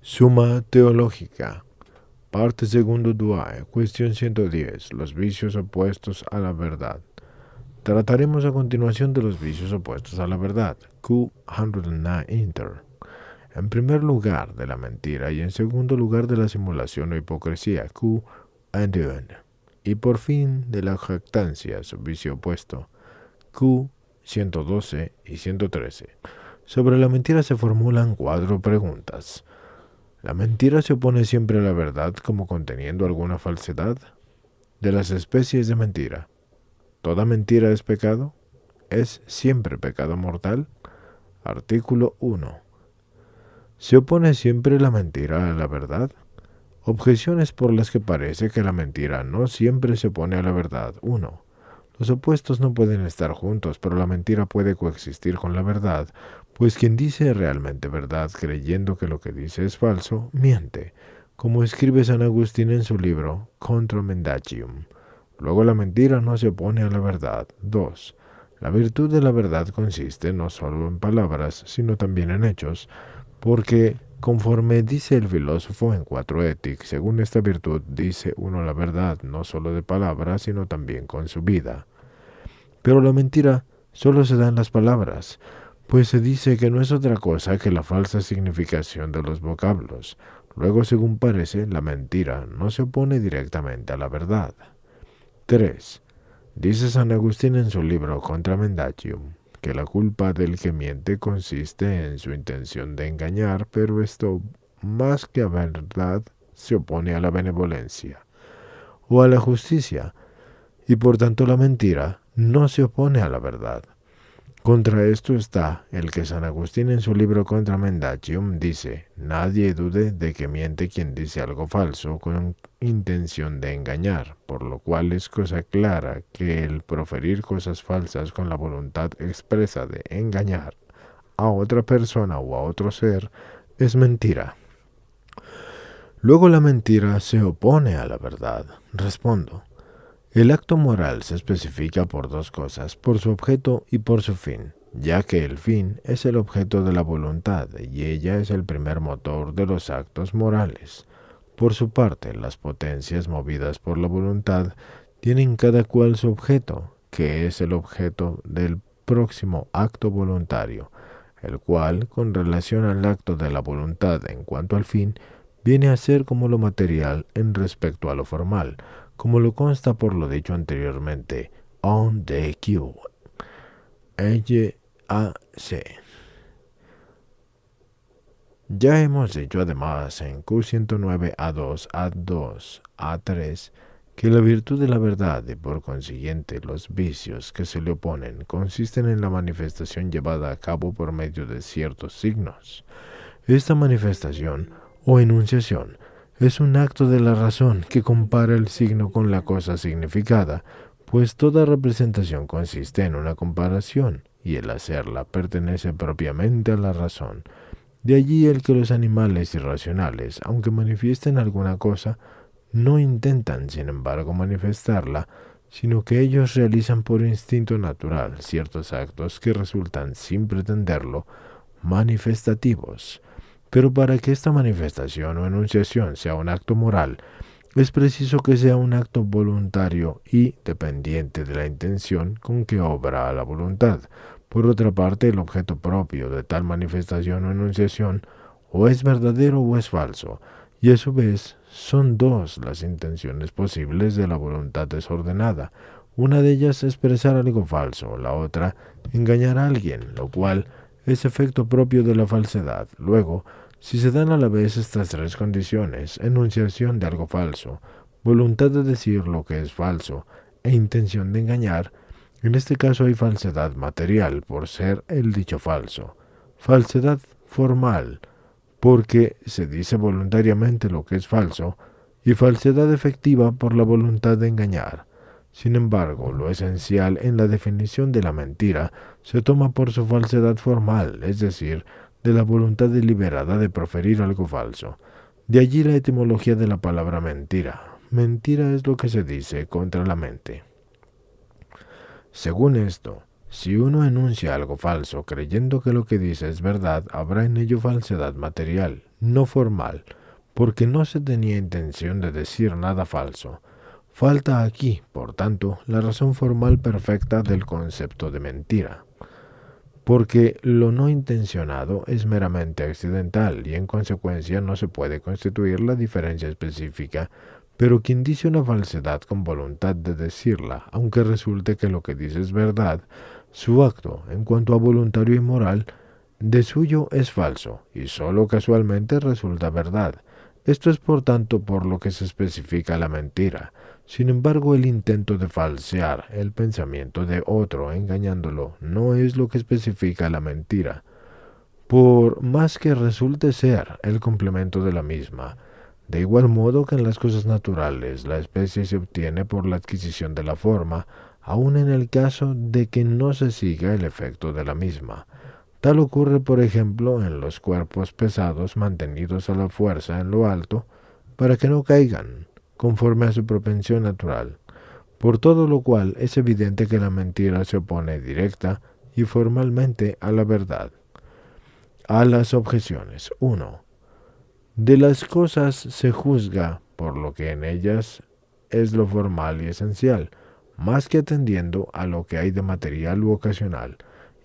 Suma teológica. Parte segundo Duae. Cuestión 110. Los vicios opuestos a la verdad. Trataremos a continuación de los vicios opuestos a la verdad. Q109 Inter. En primer lugar, de la mentira y en segundo lugar de la simulación o hipocresía. Q and N. Y por fin de la jactancia, su vicio opuesto. Q 112 y 113. Sobre la mentira se formulan 4 preguntas. ¿La mentira se opone siempre a la verdad como conteniendo alguna falsedad? De las especies de mentira, ¿toda mentira es pecado? ¿Es siempre pecado mortal? Artículo 1. ¿Se opone siempre la mentira a la verdad? Objeciones por las que parece que la mentira no siempre se opone a la verdad. 1. Los opuestos no pueden estar juntos, pero la mentira puede coexistir con la verdad, pues quien dice realmente verdad creyendo que lo que dice es falso, miente, como escribe San Agustín en su libro Contra Mendacium. Luego la mentira no se opone a la verdad. 2. La virtud de la verdad consiste no solo en palabras, sino también en hechos, porque, conforme dice el filósofo en 4 Ethics, según esta virtud dice uno la verdad no solo de palabras, sino también con su vida. Pero la mentira solo se da en las palabras, pues se dice que no es otra cosa que la falsa significación de los vocablos. Luego, según parece, la mentira no se opone directamente a la verdad. 3. Dice San Agustín en su libro Contra Mendacium, que la culpa del que miente consiste en su intención de engañar, pero esto, más que a verdad, se opone a la benevolencia o a la justicia, y por tanto la mentira no se opone a la verdad. Contra esto está el que San Agustín en su libro Contra Mendacium dice: nadie dude de que miente quien dice algo falso con intención de engañar, por lo cual es cosa clara que el proferir cosas falsas con la voluntad expresa de engañar a otra persona o a otro ser es mentira. Luego la mentira se opone a la verdad. Respondo. El acto moral se especifica por 2 cosas, por su objeto y por su fin, ya que el fin es el objeto de la voluntad y ella es el primer motor de los actos morales. Por su parte, las potencias movidas por la voluntad tienen cada cual su objeto, que es el objeto del próximo acto voluntario, el cual, con relación al acto de la voluntad en cuanto al fin, viene a ser como lo material en respecto a lo formal, como lo consta por lo dicho anteriormente, on the Q. LAC. Ya hemos dicho además en Q109 A2, A2, A3, que la virtud de la verdad y por consiguiente los vicios que se le oponen consisten en la manifestación llevada a cabo por medio de ciertos signos. Esta manifestación o enunciación es un acto de la razón que compara el signo con la cosa significada, pues toda representación consiste en una comparación, y el hacerla pertenece propiamente a la razón. De allí el que los animales irracionales, aunque manifiesten alguna cosa, no intentan, sin embargo, manifestarla, sino que ellos realizan por instinto natural ciertos actos que resultan, sin pretenderlo, manifestativos. Pero para que esta manifestación o enunciación sea un acto moral, es preciso que sea un acto voluntario y dependiente de la intención con que obra la voluntad. Por otra parte, el objeto propio de tal manifestación o enunciación o es verdadero o es falso, y a su vez son 2 las intenciones posibles de la voluntad desordenada. Una de ellas expresar algo falso, la otra engañar a alguien, lo cual es efecto propio de la falsedad. Luego, si se dan a la vez estas 3 condiciones, enunciación de algo falso, voluntad de decir lo que es falso e intención de engañar, en este caso hay falsedad material por ser el dicho falso, falsedad formal porque se dice voluntariamente lo que es falso, y falsedad efectiva por la voluntad de engañar. Sin embargo, lo esencial en la definición de la mentira se toma por su falsedad formal, es decir, de la voluntad deliberada de proferir algo falso. De allí la etimología de la palabra mentira. Mentira es lo que se dice contra la mente. Según esto, si uno enuncia algo falso creyendo que lo que dice es verdad, habrá en ello falsedad material, no formal, porque no se tenía intención de decir nada falso. Falta aquí, por tanto, la razón formal perfecta del concepto de mentira, porque lo no intencionado es meramente accidental y en consecuencia no se puede constituir la diferencia específica, pero quien dice una falsedad con voluntad de decirla, aunque resulte que lo que dice es verdad, su acto, en cuanto a voluntario y moral, de suyo es falso y sólo casualmente resulta verdad. Esto es por tanto por lo que se especifica la mentira. Sin embargo, el intento de falsear el pensamiento de otro engañándolo no es lo que especifica la mentira, por más que resulte ser el complemento de la misma. De igual modo que en las cosas naturales la especie se obtiene por la adquisición de la forma, aun en el caso de que no se siga el efecto de la misma. Tal ocurre, por ejemplo, en los cuerpos pesados mantenidos a la fuerza en lo alto para que no caigan, conforme a su propensión natural. Por todo lo cual es evidente que la mentira se opone directa y formalmente a la verdad. A las objeciones. 1. De las cosas se juzga por lo que en ellas es lo formal y esencial, más que atendiendo a lo que hay de material u ocasional,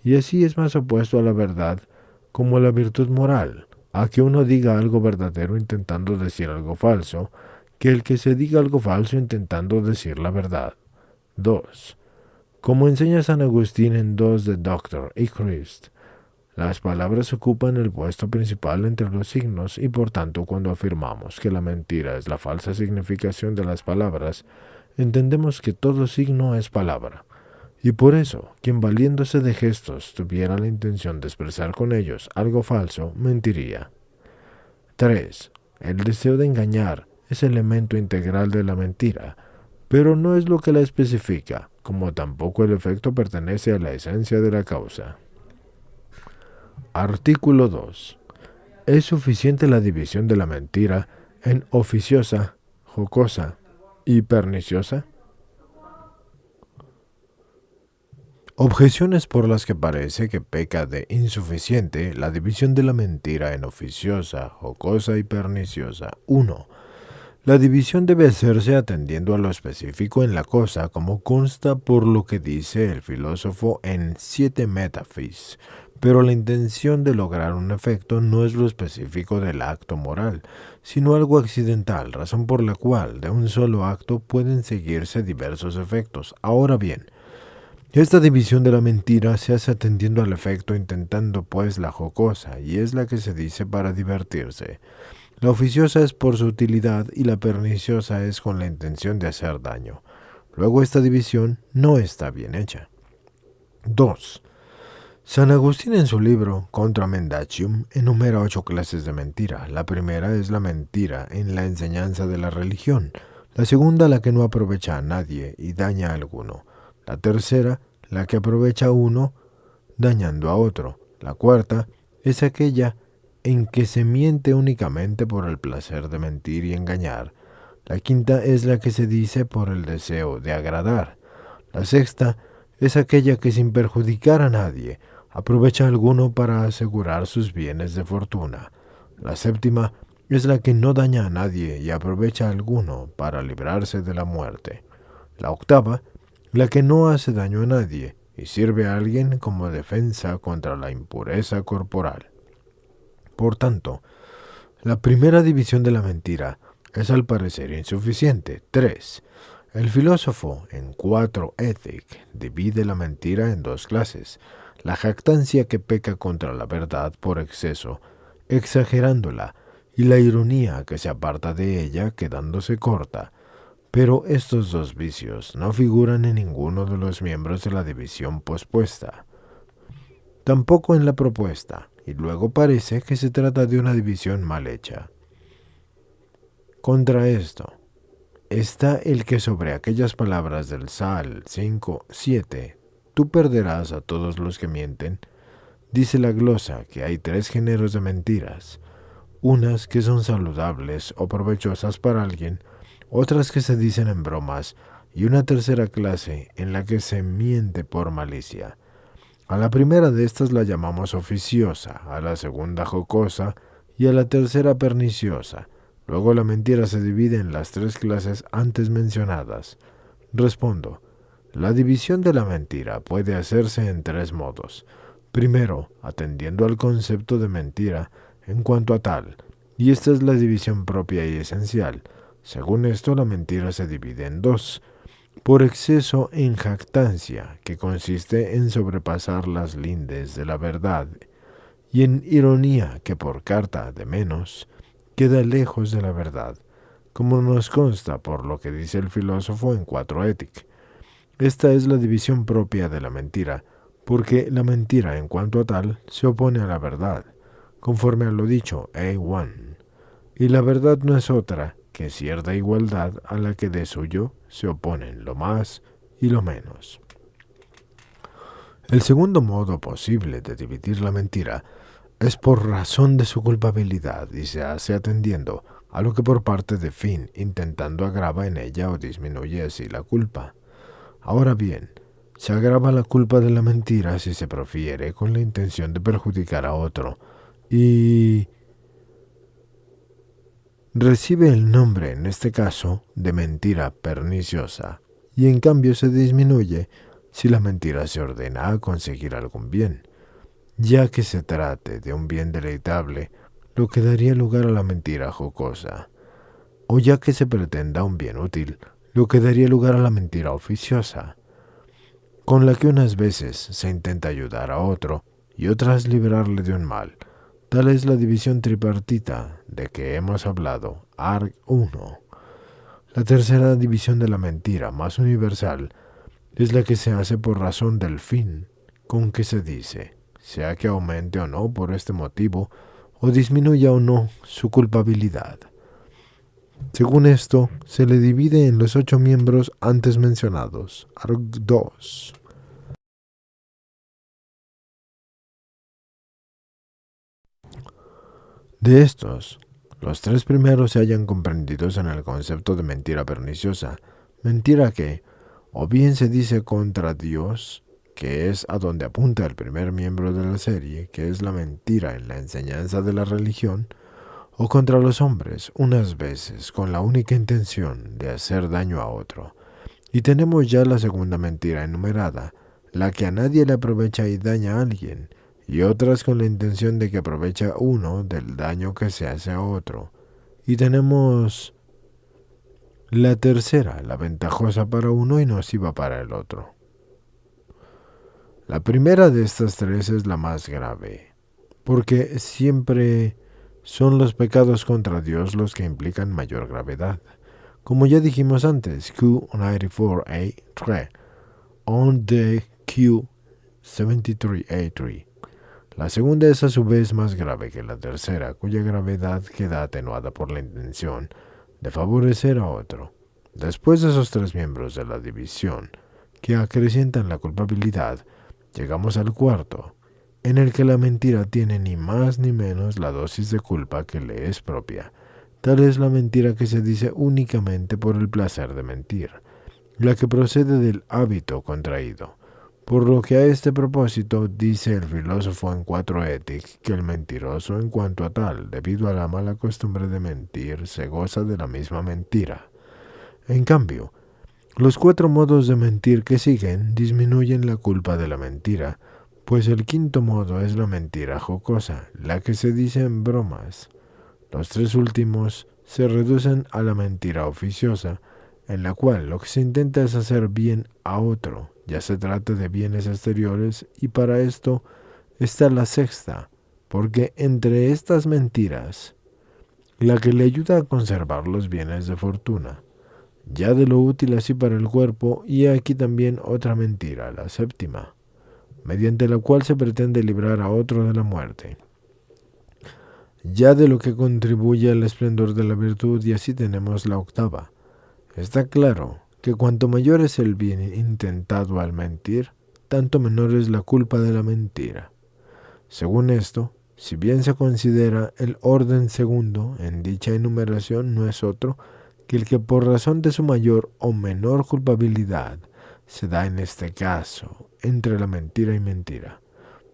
y así es más opuesto a la verdad como a la virtud moral, a que uno diga algo verdadero intentando decir algo falso, que el que se diga algo falso intentando decir la verdad. 2. Como enseña San Agustín en 2 de Doctor y Christ, las palabras ocupan el puesto principal entre los signos y por tanto cuando afirmamos que la mentira es la falsa significación de las palabras, entendemos que todo signo es palabra. Y por eso, quien valiéndose de gestos tuviera la intención de expresar con ellos algo falso, mentiría. 3. El deseo de engañar es elemento integral de la mentira, pero no es lo que la especifica, como tampoco el efecto pertenece a la esencia de la causa. Artículo 2. ¿Es suficiente la división de la mentira en oficiosa, jocosa y perniciosa? Objeciones por las que parece que peca de insuficiente la división de la mentira en oficiosa, jocosa y perniciosa. 1. La división debe hacerse atendiendo a lo específico en la cosa, como consta por lo que dice el filósofo en 7 Métaphys. Pero la intención de lograr un efecto no es lo específico del acto moral, sino algo accidental, razón por la cual de un solo acto pueden seguirse diversos efectos. Ahora bien, esta división de la mentira se hace atendiendo al efecto, intentando pues la jocosa, y es la que se dice para divertirse. La oficiosa es por su utilidad y la perniciosa es con la intención de hacer daño. Luego esta división no está bien hecha. 2. San Agustín en su libro Contra Mendacium enumera 8 clases de mentira. La primera es la mentira en la enseñanza de la religión. La segunda, la que no aprovecha a nadie y daña a alguno. La tercera, la que aprovecha a uno dañando a otro. La cuarta es aquella en que se miente únicamente por el placer de mentir y engañar. La quinta es la que se dice por el deseo de agradar. La sexta es aquella que sin perjudicar a nadie aprovecha a alguno para asegurar sus bienes de fortuna. La séptima es la que no daña a nadie y aprovecha a alguno para librarse de la muerte. La octava, la que no hace daño a nadie y sirve a alguien como defensa contra la impureza corporal. Por tanto, la primera división de la mentira es al parecer insuficiente. 3. El filósofo, en 4 Ethic, divide la mentira en 2 clases. La jactancia que peca contra la verdad por exceso, exagerándola, y la ironía que se aparta de ella quedándose corta. Pero estos 2 vicios no figuran en ninguno de los miembros de la división pospuesta, tampoco en la propuesta, y luego parece que se trata de una división mal hecha. Contra esto está el que sobre aquellas palabras del Sal 5:7, tú perderás a todos los que mienten, dice la glosa que hay 3 géneros de mentiras, unas que son saludables o provechosas para alguien, otras que se dicen en bromas, y una tercera clase en la que se miente por malicia. A la primera de estas la llamamos oficiosa, a la segunda jocosa y a la tercera perniciosa. Luego la mentira se divide en las tres clases antes mencionadas. Respondo. La división de la mentira puede hacerse en tres modos. Primero, atendiendo al concepto de mentira en cuanto a tal, y esta es la división propia y esencial. Según esto, la mentira se divide en dos. Por exceso en jactancia, que consiste en sobrepasar las lindes de la verdad, y en ironía, que por carta de menos, queda lejos de la verdad, como nos consta por lo que dice el filósofo en 4 Étic. Esta es la división propia de la mentira, porque la mentira en cuanto a tal se opone a la verdad, conforme a lo dicho A1, y la verdad no es otra que cierta igualdad a la que de suyo se oponen lo más y lo menos. El segundo modo posible de dividir la mentira es por razón de su culpabilidad y se hace atendiendo a lo que por parte de fin intentando agrava en ella o disminuye así la culpa. Ahora bien, se agrava la culpa de la mentira si se profiere con la intención de perjudicar a otro y recibe el nombre, en este caso, de mentira perniciosa, y en cambio se disminuye si la mentira se ordena a conseguir algún bien, ya que se trate de un bien deleitable, lo que daría lugar a la mentira jocosa, o ya que se pretenda un bien útil, lo que daría lugar a la mentira oficiosa, con la que unas veces se intenta ayudar a otro y otras librarle de un mal. Tal es la división tripartita de que hemos hablado, Arg 1. La tercera división de la mentira, más universal, es la que se hace por razón del fin con que se dice, sea que aumente o no por este motivo, o disminuya o no su culpabilidad. Según esto, se le divide en los 8 miembros antes mencionados, Arg 2. De estos, los 3 primeros se hallan comprendidos en el concepto de mentira perniciosa, mentira que, o bien se dice contra Dios, que es a donde apunta el primer miembro de la serie, que es la mentira en la enseñanza de la religión, o contra los hombres, unas veces con la única intención de hacer daño a otro. Y tenemos ya la segunda mentira enumerada, la que a nadie le aprovecha y daña a alguien, y otras con la intención de que aprovecha uno del daño que se hace a otro. Y tenemos la tercera, la ventajosa para uno y nociva para el otro. La primera de estas tres es la más grave, porque siempre son los pecados contra Dios los que implican mayor gravedad. Como ya dijimos antes, Q94A3, on the Q73A3. La segunda es a su vez más grave que la tercera, cuya gravedad queda atenuada por la intención de favorecer a otro. Después de esos 3 miembros de la división que acrecientan la culpabilidad, llegamos al cuarto, en el que la mentira tiene ni más ni menos la dosis de culpa que le es propia. Tal es la mentira que se dice únicamente por el placer de mentir, la que procede del hábito contraído. Por lo que a este propósito dice el filósofo en 4 Ethics que el mentiroso en cuanto a tal, debido a la mala costumbre de mentir, se goza de la misma mentira. En cambio, los 4 modos de mentir que siguen disminuyen la culpa de la mentira, pues el quinto modo es la mentira jocosa, la que se dice en bromas. Los 3 últimos se reducen a la mentira oficiosa, en la cual lo que se intenta es hacer bien a otro, ya se trata de bienes exteriores, y para esto está la sexta, porque entre estas mentiras, la que le ayuda a conservar los bienes de fortuna, ya de lo útil así para el cuerpo, y aquí también otra mentira, la séptima, mediante la cual se pretende librar a otro de la muerte, ya de lo que contribuye al esplendor de la virtud, y así tenemos la octava. Está claro que cuanto mayor es el bien intentado al mentir, tanto menor es la culpa de la mentira. Según esto, si bien se considera el orden segundo en dicha enumeración no es otro que el que por razón de su mayor o menor culpabilidad se da en este caso entre la mentira y mentira,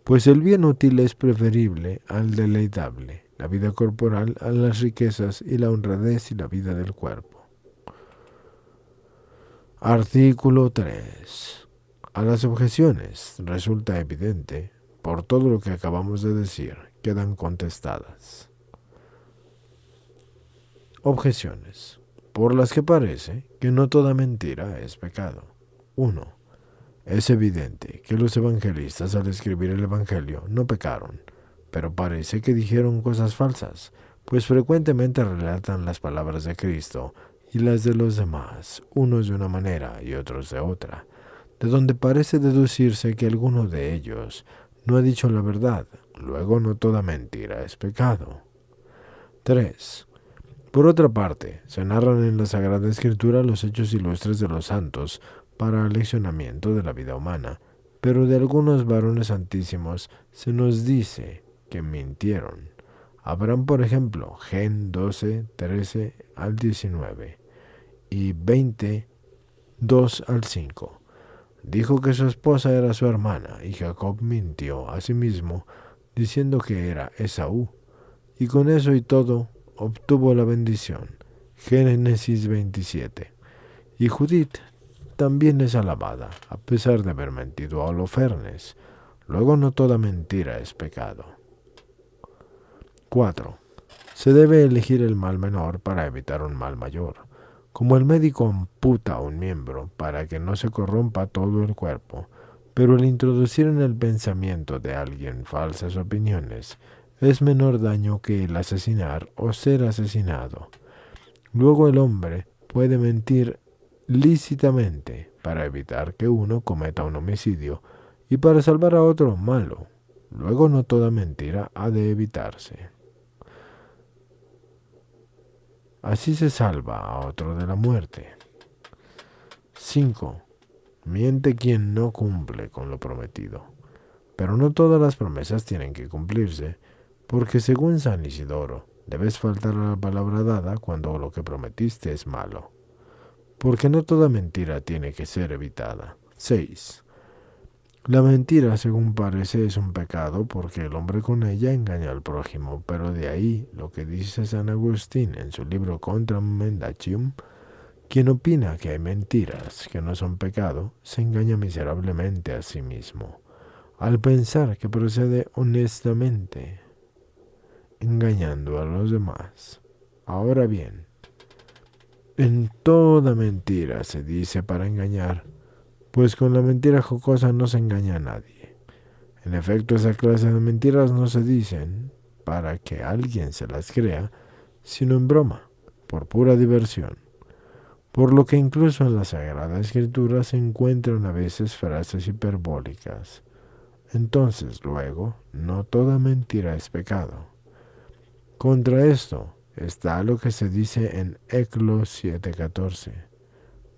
pues el bien útil es preferible al deleitable, la vida corporal a las riquezas y la honradez y la vida del cuerpo. Artículo 3. A las objeciones resulta evidente, por todo lo que acabamos de decir, quedan contestadas. Objeciones, por las que parece que no toda mentira es pecado. 1. Es evidente que los evangelistas al escribir el Evangelio no pecaron, pero parece que dijeron cosas falsas, pues frecuentemente relatan las palabras de Cristo y las de los demás, unos de una manera y otros de otra, de donde parece deducirse que alguno de ellos no ha dicho la verdad. Luego no toda mentira es pecado. 3. Por otra parte, se narran en la Sagrada Escritura los hechos ilustres de los santos para aleccionamiento de la vida humana, pero de algunos varones santísimos se nos dice que mintieron. Abraham, por ejemplo, Gen 12, 13 al 19 y 20, 2 al 5. Dijo que su esposa era su hermana, y Jacob mintió a sí mismo, diciendo que era Esaú, y con eso y todo obtuvo la bendición. Génesis 27. Y Judith también es alabada, a pesar de haber mentido a Holofernes. Luego no toda mentira es pecado. 4. Se debe elegir el mal menor para evitar un mal mayor. Como el médico amputa un miembro para que no se corrompa todo el cuerpo, pero el introducir en el pensamiento de alguien falsas opiniones es menor daño que el asesinar o ser asesinado. Luego el hombre puede mentir lícitamente para evitar que uno cometa un homicidio y para salvar a otro malo. Luego no toda mentira ha de evitarse. Así se salva a otro de la muerte. 5. Miente quien no cumple con lo prometido. Pero no todas las promesas tienen que cumplirse, porque según San Isidoro, debes faltar a la palabra dada cuando lo que prometiste es malo. Porque no toda mentira tiene que ser evitada. 6. La mentira, según parece, es un pecado porque el hombre con ella engaña al prójimo, pero de ahí lo que dice San Agustín en su libro Contra Mendacium: quien opina que hay mentiras que no son pecado, se engaña miserablemente a sí mismo, al pensar que procede honestamente, engañando a los demás. Ahora bien, en toda mentira se dice para engañar, pues con la mentira jocosa no se engaña a nadie. En efecto, esa clase de mentiras no se dicen para que alguien se las crea, sino en broma, por pura diversión. Por lo que incluso en la Sagrada Escritura se encuentran a veces frases hiperbólicas. Entonces, luego, no toda mentira es pecado. Contra esto está lo que se dice en Eclos 7:14.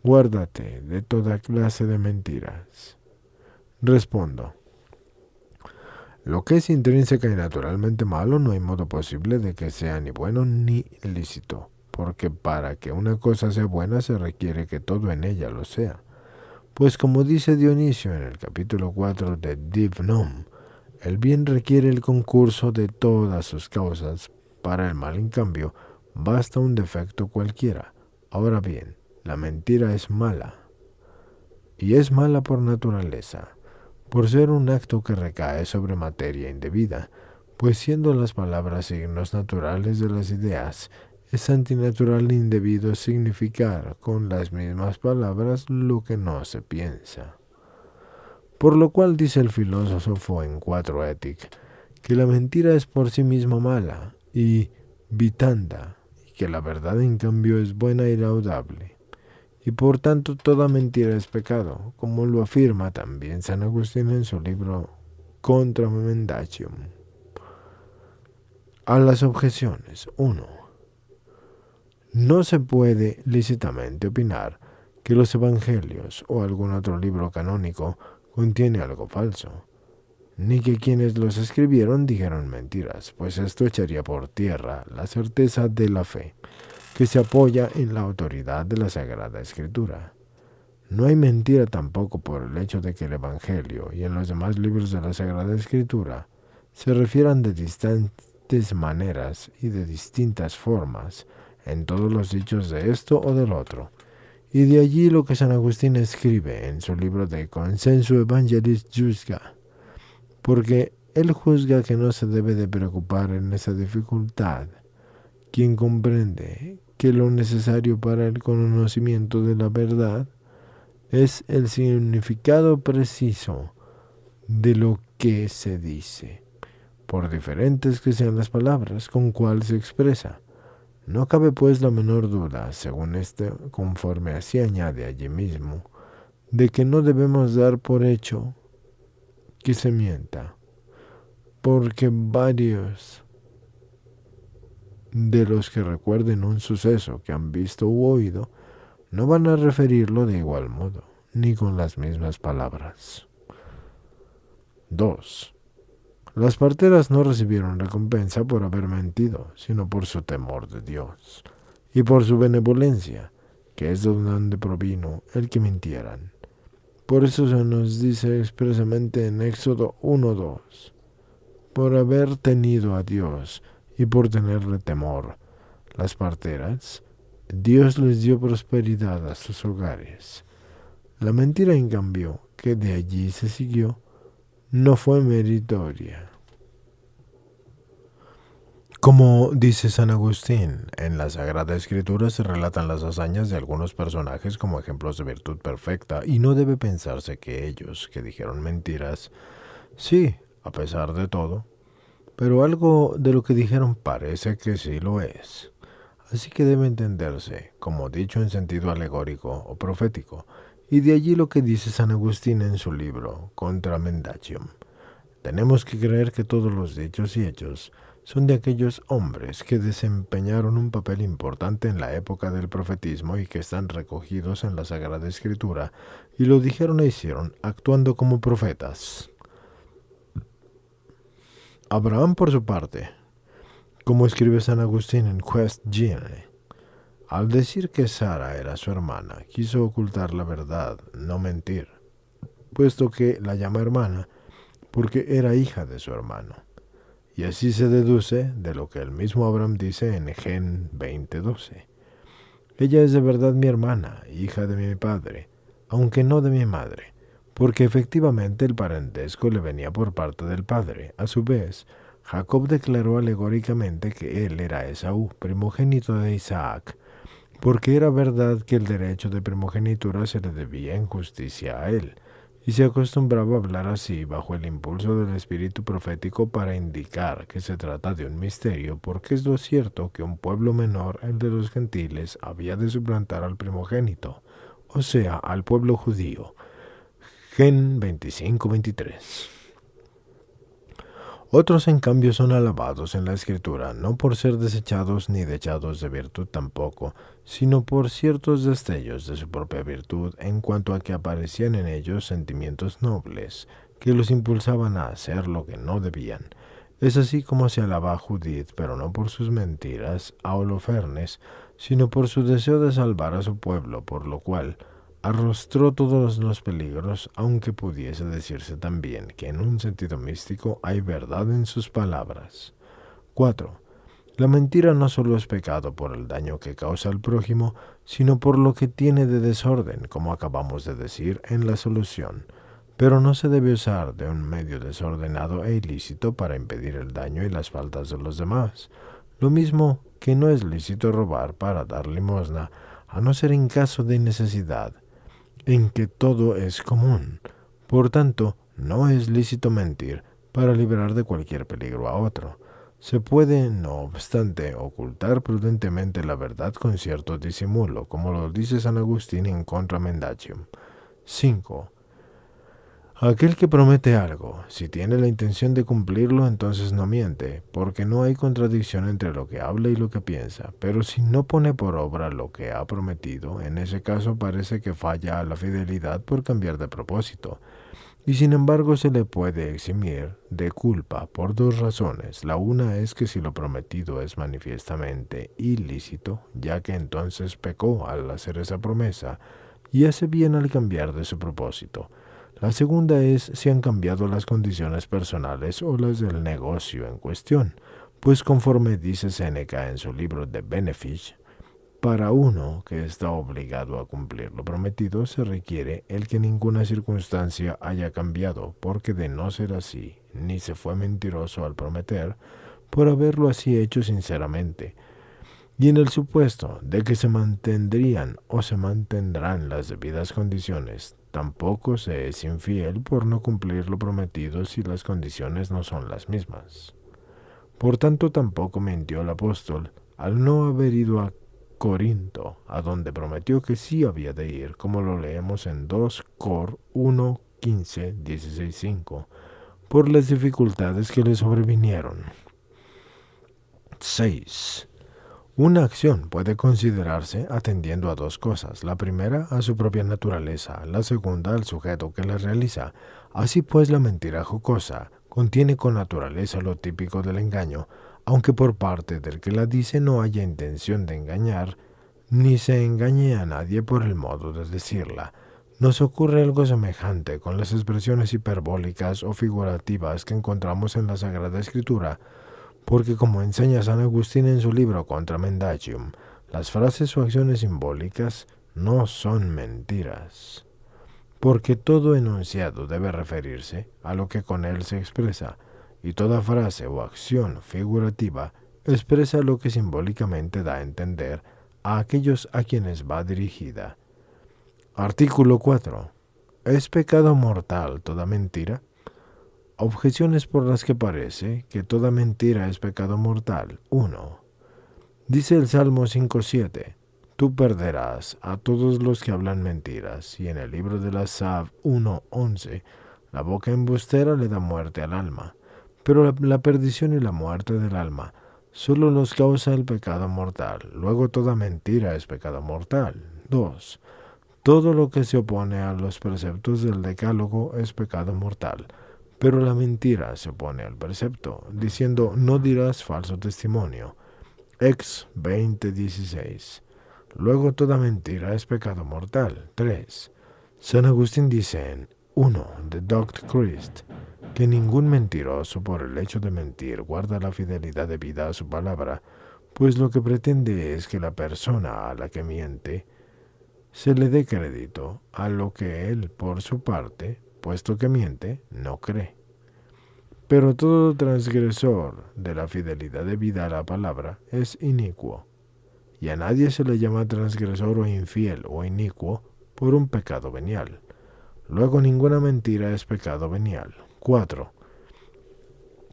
Guárdate de toda clase de mentiras. Respondo. Lo que es intrínseca y naturalmente malo no hay modo posible de que sea ni bueno ni lícito, porque para que una cosa sea buena se requiere que todo en ella lo sea. Pues como dice Dionisio en el capítulo 4 de Divnom, el bien requiere el concurso de todas sus causas. Para el mal, en cambio, basta un defecto cualquiera. Ahora bien, la mentira es mala, y es mala por naturaleza, por ser un acto que recae sobre materia indebida, pues siendo las palabras signos naturales de las ideas, es antinatural e indebido significar con las mismas palabras lo que no se piensa. Por lo cual dice el filósofo en 4 Étic, que la mentira es por sí misma mala y vitanda, y que la verdad en cambio es buena y laudable. Y por tanto toda mentira es pecado, como lo afirma también San Agustín en su libro Contra Mendacium. A las objeciones. 1. No se puede lícitamente opinar que los evangelios o algún otro libro canónico contiene algo falso, ni que quienes los escribieron dijeron mentiras, pues esto echaría por tierra la certeza de la fe, que se apoya en la autoridad de la Sagrada Escritura. No hay mentira tampoco por el hecho de que el Evangelio y en los demás libros de la Sagrada Escritura se refieran diferentes maneras y de distintas formas en todos los dichos de esto o del otro. Y de allí lo que San Agustín escribe en su libro de Consensus Evangelis Juzga, porque él juzga que no se debe de preocupar en esa dificultad quien comprende que lo necesario para el conocimiento de la verdad es el significado preciso de lo que se dice, por diferentes que sean las palabras con cual se expresa. No cabe pues la menor duda, según conforme así añade allí mismo, de que no debemos dar por hecho que se mienta, porque varios de los que recuerden un suceso que han visto u oído no van a referirlo de igual modo, ni con las mismas palabras. 2. Las parteras no recibieron recompensa por haber mentido, sino por su temor de Dios, y por su benevolencia, que es de donde provino el que mintieran. Por eso se nos dice expresamente en Éxodo 1:2, por haber tenido a Dios y por tenerle temor, las parteras, Dios les dio prosperidad a sus hogares. La mentira, en cambio, que de allí se siguió, no fue meritoria. Como dice San Agustín, en la Sagrada Escritura se relatan las hazañas de algunos personajes como ejemplos de virtud perfecta, y no debe pensarse que ellos, que dijeron mentiras, sí, a pesar de todo, pero algo de lo que dijeron parece que sí lo es. Así que debe entenderse como dicho en sentido alegórico o profético, y de allí lo que dice San Agustín en su libro Contra Mendacium. Tenemos que creer que todos los dichos y hechos son de aquellos hombres que desempeñaron un papel importante en la época del profetismo y que están recogidos en la Sagrada Escritura, y lo dijeron e hicieron actuando como profetas. Abraham, por su parte, como escribe San Agustín en Quest Gene, al decir que Sara era su hermana, quiso ocultar la verdad, no mentir, puesto que la llama hermana porque era hija de su hermano. Y así se deduce de lo que el mismo Abraham dice en Gen 20:12. Ella es de verdad mi hermana, hija de mi padre, aunque no de mi madre, porque efectivamente el parentesco le venía por parte del padre. A su vez, Jacob declaró alegóricamente que él era Esaú, primogénito de Isaac, porque era verdad que el derecho de primogenitura se le debía en justicia a él, y se acostumbraba a hablar así bajo el impulso del espíritu profético para indicar que se trata de un misterio, porque es lo cierto que un pueblo menor, el de los gentiles, había de suplantar al primogénito, o sea, al pueblo judío. Gen 25:23. Otros, en cambio, son alabados en la Escritura, no por ser desechados ni dechados de virtud tampoco, sino por ciertos destellos de su propia virtud, en cuanto a que aparecían en ellos sentimientos nobles, que los impulsaban a hacer lo que no debían. Es así como se alaba a Judith, pero no por sus mentiras, a Holofernes, sino por su deseo de salvar a su pueblo, por lo cual arrostró todos los peligros, aunque pudiese decirse también que en un sentido místico hay verdad en sus palabras. 4. La mentira no solo es pecado por el daño que causa al prójimo, sino por lo que tiene de desorden, como acabamos de decir en la solución. Pero no se debe usar de un medio desordenado e ilícito para impedir el daño y las faltas de los demás. Lo mismo que no es lícito robar para dar limosna, a no ser en caso de necesidad, en que todo es común. Por tanto, no es lícito mentir para librar de cualquier peligro a otro. Se puede, no obstante, ocultar prudentemente la verdad con cierto disimulo, como lo dice San Agustín en Contra Mendacium. 5. Aquel que promete algo, si tiene la intención de cumplirlo, entonces no miente, porque no hay contradicción entre lo que habla y lo que piensa. Pero si no pone por obra lo que ha prometido, en ese caso parece que falla a la fidelidad por cambiar de propósito. Y sin embargo se le puede eximir de culpa por dos razones. La una es que si lo prometido es manifiestamente ilícito, ya que entonces pecó al hacer esa promesa, y hace bien al cambiar de su propósito. La segunda es si han cambiado las condiciones personales o las del negocio en cuestión, Pues conforme dice Séneca en su libro de Benefic, para uno que está obligado a cumplir lo prometido se requiere el que ninguna circunstancia haya cambiado, porque de no ser así, ni se fue mentiroso al prometer, por haberlo así hecho sinceramente. Y en el supuesto de que se mantendrían o se mantendrán las debidas condiciones, tampoco se es infiel por no cumplir lo prometido si las condiciones no son las mismas. Por tanto, tampoco mintió el apóstol al no haber ido a Corinto, a donde prometió que sí había de ir, como lo leemos en 2 Cor 1, 15, 16, 5, por las dificultades que le sobrevinieron. 6. Una acción puede considerarse atendiendo a dos cosas, la primera a su propia naturaleza, la segunda al sujeto que la realiza. Así pues, la mentira jocosa contiene con naturaleza lo típico del engaño, aunque por parte del que la dice no haya intención de engañar, ni se engañe a nadie por el modo de decirla. Nos ocurre algo semejante con las expresiones hiperbólicas o figurativas que encontramos en la Sagrada Escritura, porque como enseña San Agustín en su libro Contra Mendacium, las frases o acciones simbólicas no son mentiras, porque todo enunciado debe referirse a lo que con él se expresa, y toda frase o acción figurativa expresa lo que simbólicamente da a entender a aquellos a quienes va dirigida. Artículo 4. ¿Es pecado mortal toda mentira? Objeciones por las que parece que toda mentira es pecado mortal. 1. Dice el Salmo 5.7, tú perderás a todos los que hablan mentiras, y en el libro de la Sav 1.11, la boca embustera le da muerte al alma, pero la perdición y la muerte del alma solo los causa el pecado mortal. Luego toda mentira es pecado mortal. 2. Todo lo que se opone a los preceptos del decálogo es pecado mortal. Pero la mentira se opone al precepto, diciendo, no dirás falso testimonio. Ex 20:16. Luego toda mentira es pecado mortal. 3. San Agustín dice en 1 de Doct Christ que ningún mentiroso por el hecho de mentir guarda la fidelidad debida a su palabra, pues lo que pretende es que la persona a la que miente se le dé crédito a lo que él, por su parte, puesto que miente, no cree. Pero todo transgresor de la fidelidad debida a la palabra es inicuo, y a nadie se le llama transgresor o infiel o inicuo por un pecado venial. Luego ninguna mentira es pecado venial. 4.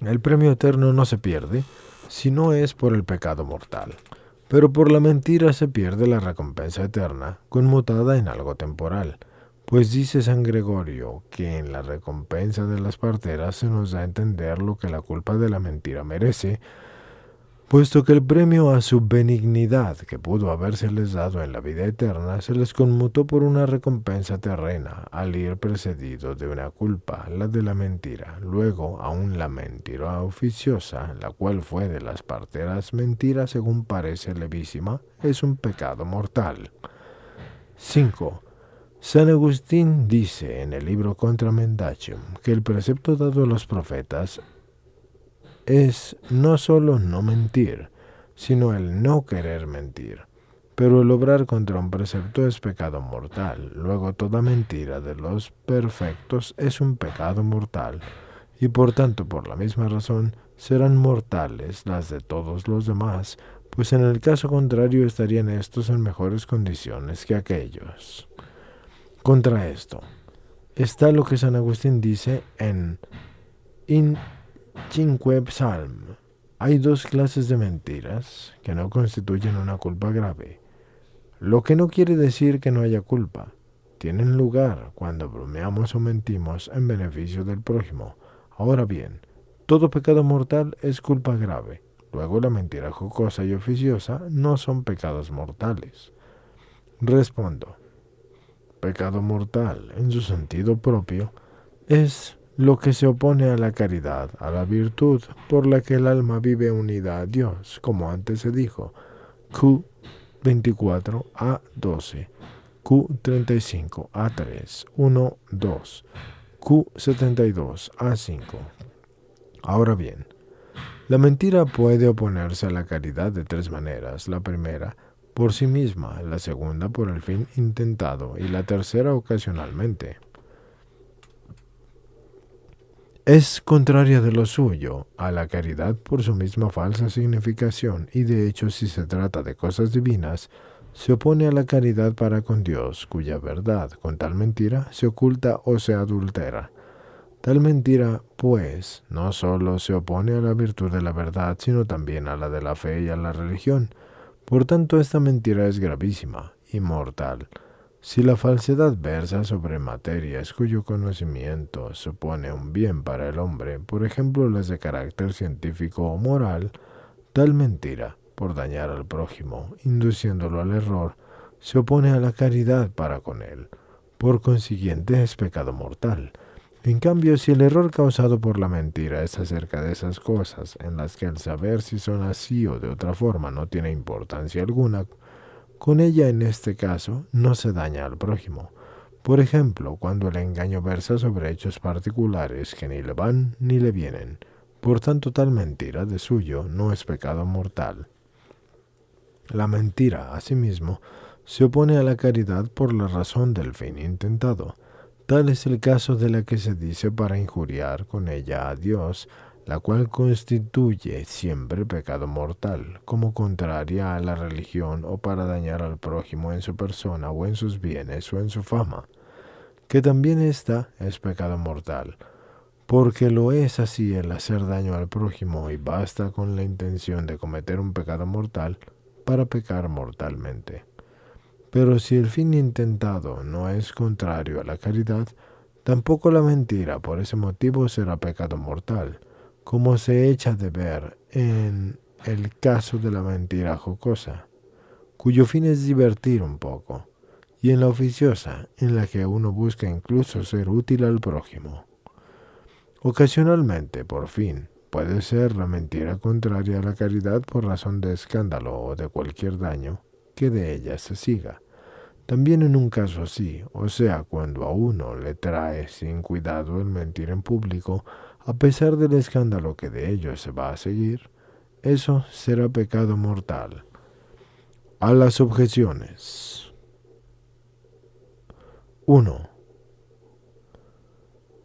El premio eterno no se pierde si no es por el pecado mortal, pero por la mentira se pierde la recompensa eterna, conmutada en algo temporal. Pues dice San Gregorio que en la recompensa de las parteras se nos da a entender lo que la culpa de la mentira merece, puesto que el premio a su benignidad que pudo habérseles dado en la vida eterna se les conmutó por una recompensa terrena al ir precedido de una culpa, la de la mentira. Luego, aún la mentira oficiosa, la cual fue de las parteras mentira según parece levísima, es un pecado mortal. 5. San Agustín dice en el libro Contra Mendacium que el precepto dado a los profetas es no solo no mentir, sino el no querer mentir. Pero el obrar contra un precepto es pecado mortal. Luego toda mentira de los perfectos es un pecado mortal, y por tanto por la misma razón serán mortales las de todos los demás, pues en el caso contrario estarían estos en mejores condiciones que aquellos. Contra esto está lo que San Agustín dice en In Cinque Psalm. Hay dos clases de mentiras que no constituyen una culpa grave, lo que no quiere decir que no haya culpa. Tienen lugar cuando bromeamos o mentimos en beneficio del prójimo. Ahora bien, todo pecado mortal es culpa grave. Luego la mentira jocosa y oficiosa no son pecados mortales. Respondo. Pecado mortal, en su sentido propio, es lo que se opone a la caridad, a la virtud por la que el alma vive unida a Dios, como antes se dijo, Q 24 a 12, Q 35 a 3, 1, 2, Q 72 a 5. Ahora bien, La mentira puede oponerse a la caridad de tres maneras. La primera, por sí misma; la segunda, por el fin intentado; y la tercera, ocasionalmente. Es contraria de lo suyo a la caridad por su misma falsa significación, y de hecho, si se trata de cosas divinas, se opone a la caridad para con Dios, cuya verdad, con tal mentira, se oculta o se adultera. Tal mentira, pues, no solo se opone a la virtud de la verdad, sino también a la de la fe y a la religión. Por tanto, esta mentira es gravísima y mortal. Si la falsedad versa sobre materias cuyo conocimiento supone un bien para el hombre, por ejemplo las de carácter científico o moral, tal mentira, por dañar al prójimo, induciéndolo al error, se opone a la caridad para con él. Por consiguiente es pecado mortal. En cambio, si el error causado por la mentira es acerca de esas cosas en las que el saber si son así o de otra forma no tiene importancia alguna, con ella en este caso no se daña al prójimo. Por ejemplo, cuando el engaño versa sobre hechos particulares que ni le van ni le vienen. Por tanto, tal mentira de suyo no es pecado mortal. La mentira, asimismo, se opone a la caridad por la razón del fin intentado. Tal es el caso de la que se dice para injuriar con ella a Dios, la cual constituye siempre pecado mortal, como contraria a la religión, o para dañar al prójimo en su persona o en sus bienes o en su fama, que también esta es pecado mortal, porque lo es así el hacer daño al prójimo, y basta con la intención de cometer un pecado mortal para pecar mortalmente. Pero si el fin intentado no es contrario a la caridad, tampoco la mentira por ese motivo será pecado mortal, como se echa de ver en el caso de la mentira jocosa, cuyo fin es divertir un poco, y en la oficiosa, en la que uno busca incluso ser útil al prójimo. Ocasionalmente, por fin, puede ser la mentira contraria a la caridad por razón de escándalo o de cualquier daño que de ella se siga. También en un caso así, o sea, cuando a uno le trae sin cuidado el mentir en público, a pesar del escándalo que de ello se va a seguir, eso será pecado mortal. A las objeciones. 1.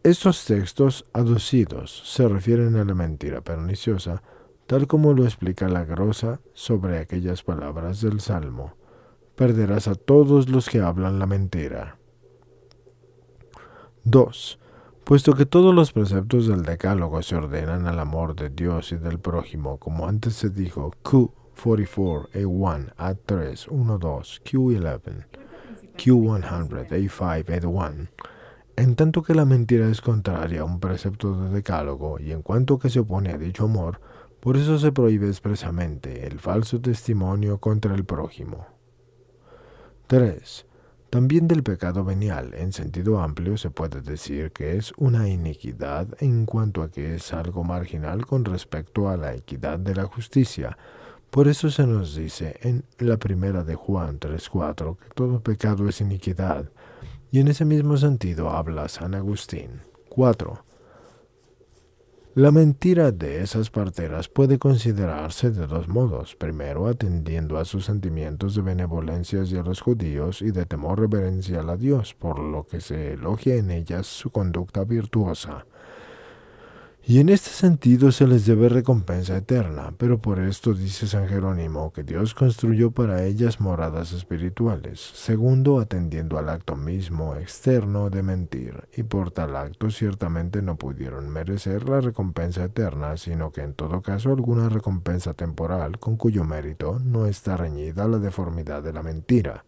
Estos textos aducidos se refieren a la mentira perniciosa, tal como lo explica la glosa sobre aquellas palabras del Salmo: perderás a todos los que hablan la mentira. 2. Puesto que todos los preceptos del Decálogo se ordenan al amor de Dios y del prójimo, como antes se dijo, Q44, A1, A3, 1, 2, Q11, Q100, A5, A1, en tanto que la mentira es contraria a un precepto del Decálogo, y en cuanto que se opone a dicho amor, por eso se prohíbe expresamente el falso testimonio contra el prójimo. 3. También del pecado venial, en sentido amplio, se puede decir que es una iniquidad en cuanto a que es algo marginal con respecto a la equidad de la justicia. Por eso se nos dice en la primera de Juan 3:4 que todo pecado es iniquidad, y en ese mismo sentido habla San Agustín. 4. La mentira de esas parteras puede considerarse de dos modos: primero, atendiendo a sus sentimientos de benevolencia hacia los judíos y de temor reverencial a Dios, por lo que se elogia en ellas su conducta virtuosa. Y en este sentido se les debe recompensa eterna, pero por esto dice San Jerónimo que Dios construyó para ellas moradas espirituales. Segundo, atendiendo al acto mismo externo de mentir, y por tal acto ciertamente no pudieron merecer la recompensa eterna, sino que en todo caso alguna recompensa temporal, con cuyo mérito no está reñida la deformidad de la mentira,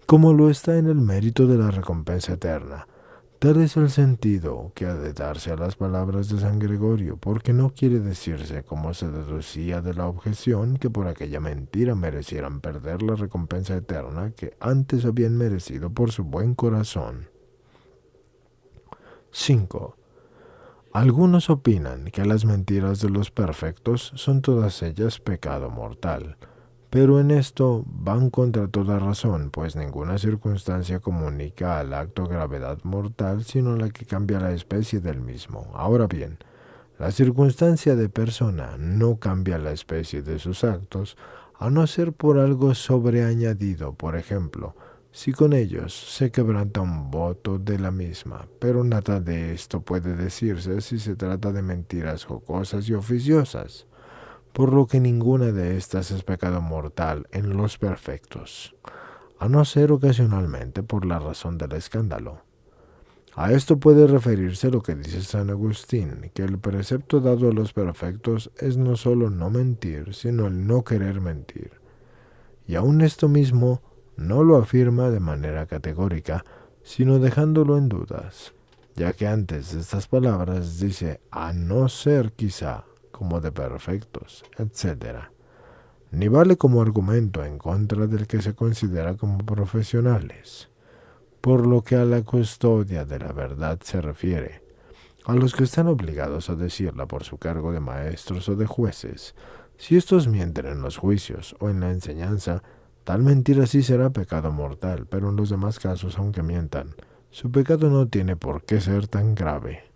como lo está en el mérito de la recompensa eterna. Tal es el sentido que ha de darse a las palabras de San Gregorio, porque no quiere decirse, como se deducía de la objeción, que por aquella mentira merecieran perder la recompensa eterna que antes habían merecido por su buen corazón. 5. Algunos opinan que las mentiras de los perfectos son todas ellas pecado mortal, pero en esto van contra toda razón, pues ninguna circunstancia comunica al acto gravedad mortal, sino la que cambia la especie del mismo. Ahora bien, La circunstancia de persona no cambia la especie de sus actos, a no ser por algo sobreañadido. Por ejemplo, si con ellos se quebranta un voto de la misma, pero nada de esto puede decirse si se trata de mentiras jocosas y oficiosas, por lo que ninguna de estas es pecado mortal en los perfectos, a no ser ocasionalmente por la razón del escándalo. A esto puede referirse lo que dice San Agustín, que el precepto dado a los perfectos es no solo no mentir, sino el no querer mentir. Y aun esto mismo no lo afirma de manera categórica, sino dejándolo en dudas, ya que antes de estas palabras dice a no ser quizá como de perfectos, etc. Ni vale como argumento en contra del que se considera como profesionales. Por lo que a la custodia de la verdad se refiere, a los que están obligados a decirla por su cargo de maestros o de jueces, si estos mienten en los juicios o en la enseñanza, tal mentira sí será pecado mortal, pero en los demás casos, aunque mientan, su pecado no tiene por qué ser tan grave.